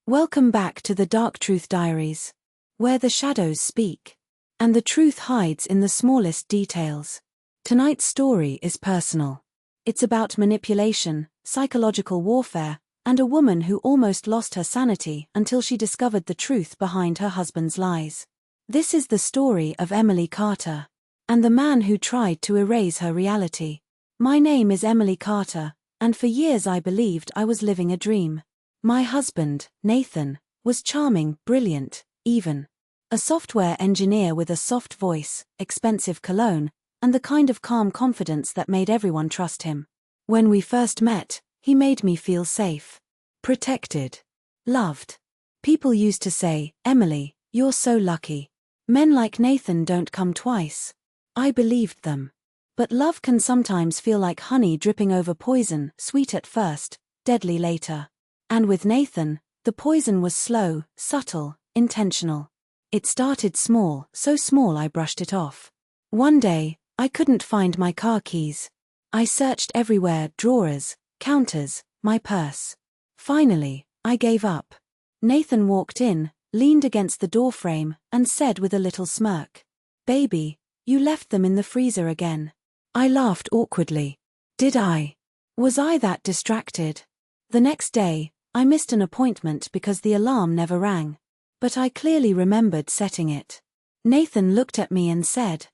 Welcome back to the Dark Truth Diaries, where the shadows speak, and the truth hides in the smallest details. Tonight's story is personal. It's about manipulation, psychological warfare, and a woman who almost lost her sanity until she discovered the truth behind her husband's lies. This is the story of Emily Carter, and the man who tried to erase her reality. My name is Emily Carter, and for years I believed I was living a dream. My husband, Nathan, was charming, brilliant, even. A software engineer with a soft voice, expensive cologne, and the kind of calm confidence that made everyone trust him. When we first met, he made me feel safe, protected, loved. People used to say, "Emily, you're so lucky. Men like Nathan don't come twice." I believed them. But love can sometimes feel like honey dripping over poison, sweet at first, deadly later. And with Nathan, the poison was slow, subtle, intentional. It started small, so small I brushed it off. One day, I couldn't find my car keys. I searched everywhere, drawers, counters, my purse. Finally, I gave up. Nathan walked in, leaned against the doorframe, and said with a little smirk, "Baby, you left them in the freezer again." I laughed awkwardly. Did I? Was I that distracted? The next day, I missed an appointment because the alarm never rang. But I clearly remembered setting it. Nathan looked at me and said,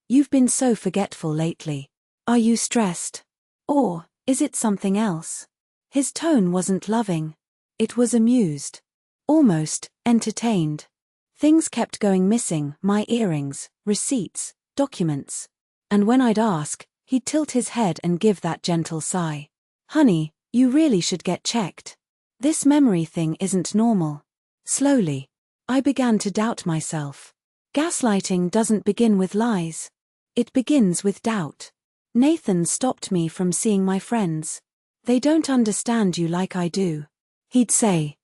"You've been so forgetful lately. Are you stressed? Or is it something else?" His tone wasn't loving. It was amused. Almost entertained. Things kept going missing, my earrings, receipts, documents. And when I'd ask, he'd tilt his head and give that gentle sigh. "Honey, you really should get checked. This memory thing isn't normal." Slowly, I began to doubt myself. Gaslighting doesn't begin with lies. It begins with doubt. Nathan stopped me from seeing my friends. "They don't understand you like I do," he'd say.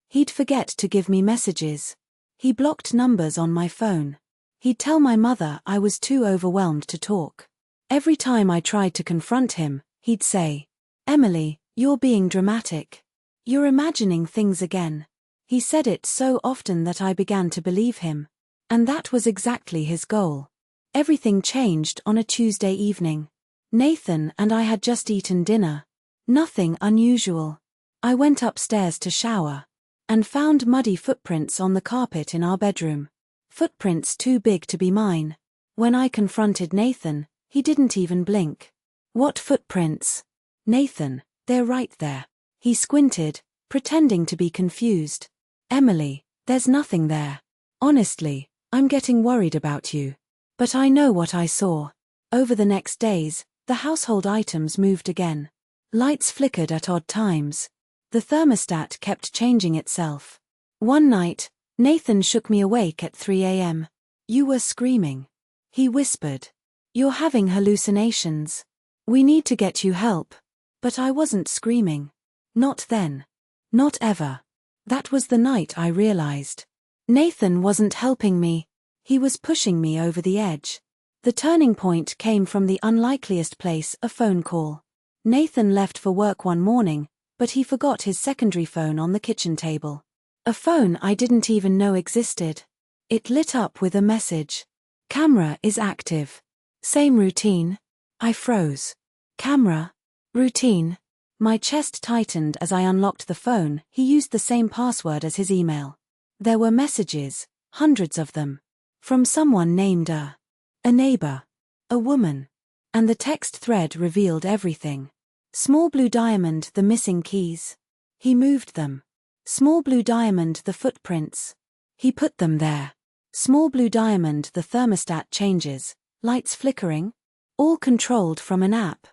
He'd forget to give me messages. He blocked numbers on my phone. He'd tell my mother I was too overwhelmed to talk. Every time I tried to confront him, he'd say, "Emily, you're being dramatic. You're imagining things again." He said it so often that I began to believe him. And that was exactly his goal. Everything changed on a Tuesday evening. Nathan and I had just eaten dinner. Nothing unusual. I went upstairs to shower and found muddy footprints on the carpet in our bedroom. Footprints too big to be mine. When I confronted Nathan, he didn't even blink. "What footprints?" "Nathan, they're right there." He squinted, pretending to be confused. "Emily, there's nothing there. Honestly, I'm getting worried about you." But I know what I saw. Over the next days, the household items moved again. Lights flickered at odd times. The thermostat kept changing itself. One night, Nathan shook me awake at 3 a.m. "You were screaming," he whispered. "You're having hallucinations. We need to get you help." But I wasn't screaming. Not then. Not ever. That was the night I realized. Nathan wasn't helping me. He was pushing me over the edge. The turning point came from the unlikeliest place, a phone call. Nathan left for work one morning, but he forgot his secondary phone on the kitchen table. A phone I didn't even know existed. It lit up with a message. "Camera is active. Same routine." I froze. Camera? Routine? My chest tightened as I unlocked the phone. He used the same password as his email. There were messages, hundreds of them. From someone named a neighbor. A woman. And the text thread revealed everything. Small blue diamond, the missing keys. He moved them. Small blue diamond, the footprints. He put them there. Small blue diamond, the thermostat changes, lights flickering. All controlled from an app.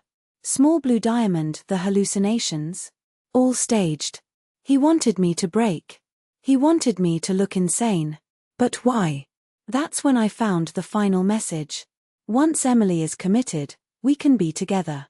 Small blue diamond, the hallucinations. All staged. He wanted me to break. He wanted me to look insane. But why? That's when I found the final message. "Once Emily is committed, we can be together.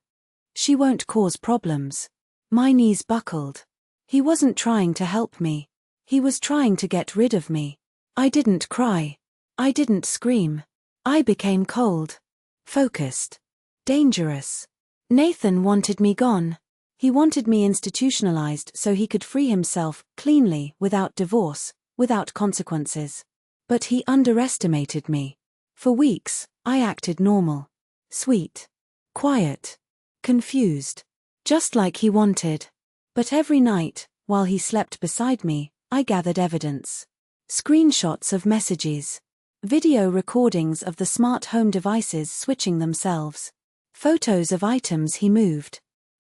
She won't cause problems." My knees buckled. He wasn't trying to help me. He was trying to get rid of me. I didn't cry. I didn't scream. I became cold. Focused. Dangerous. Nathan wanted me gone. He wanted me institutionalized so he could free himself cleanly, without divorce, without consequences. But he underestimated me. For weeks, I acted normal. Sweet. Quiet. Confused. Just like he wanted. But every night, while he slept beside me, I gathered evidence. Screenshots of messages. Video recordings of the smart home devices switching themselves. Photos of items he moved.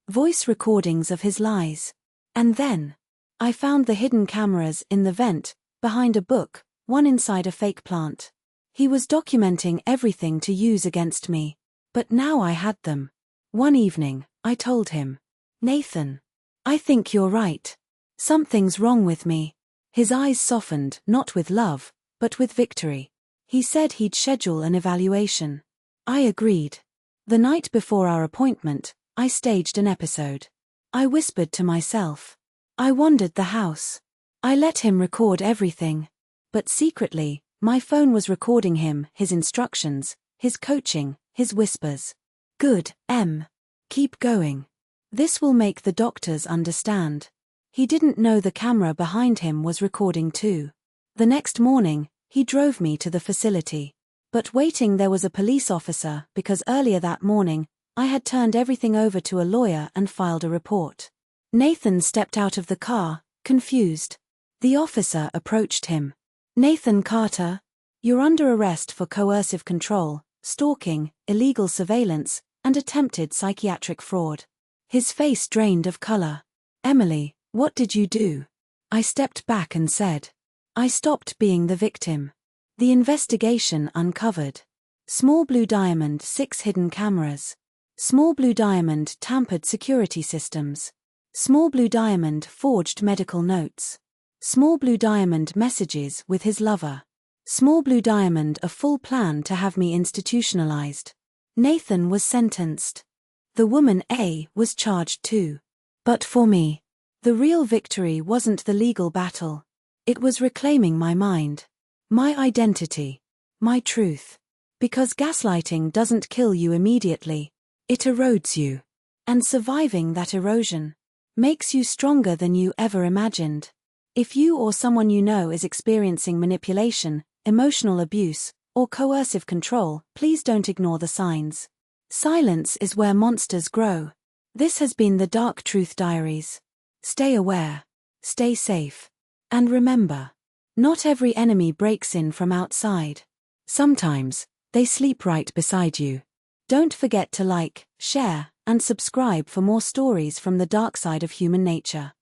Voice recordings of his lies. And then, I found the hidden cameras in the vent, behind a book, one inside a fake plant. He was documenting everything to use against me. But now I had them. One evening, I told him, "Nathan, I think you're right. Something's wrong with me." His eyes softened, not with love, but with victory. He said he'd schedule an evaluation. I agreed. The night before our appointment, I staged an episode. I whispered to myself. I wandered the house. I let him record everything. But secretly, my phone was recording him, his instructions, his coaching, his whispers. Good, Em. Keep going. This will make the doctors understand. He didn't know the camera behind him was recording too. The next morning, he drove me to the facility. But waiting there was a police officer because earlier that morning, I had turned everything over to a lawyer and filed a report. Nathan stepped out of the car, confused. The officer approached him. "Nathan Carter, you're under arrest for coercive control, stalking, illegal surveillance, and attempted psychiatric fraud." His face drained of color. "Emily, what did you do?" I stepped back and said. I stopped being the victim. The investigation uncovered. Small Blue Diamond 6 hidden cameras. Small Blue Diamond tampered security systems. Small Blue Diamond forged medical notes. Small Blue Diamond messages with his lover. Small Blue Diamond a full plan to have me institutionalized. Nathan was sentenced. The woman A was charged too. But for me, the real victory wasn't the legal battle. It was reclaiming my mind. My identity. My truth. Because gaslighting doesn't kill you immediately. It erodes you. And surviving that erosion makes you stronger than you ever imagined. If you or someone you know is experiencing manipulation, emotional abuse, or coercive control, please don't ignore the signs. Silence is where monsters grow. This has been the Dark Truth Diaries. Stay aware. Stay safe. And remember, not every enemy breaks in from outside. Sometimes, they sleep right beside you. Don't forget to like, share, and subscribe for more stories from the dark side of human nature.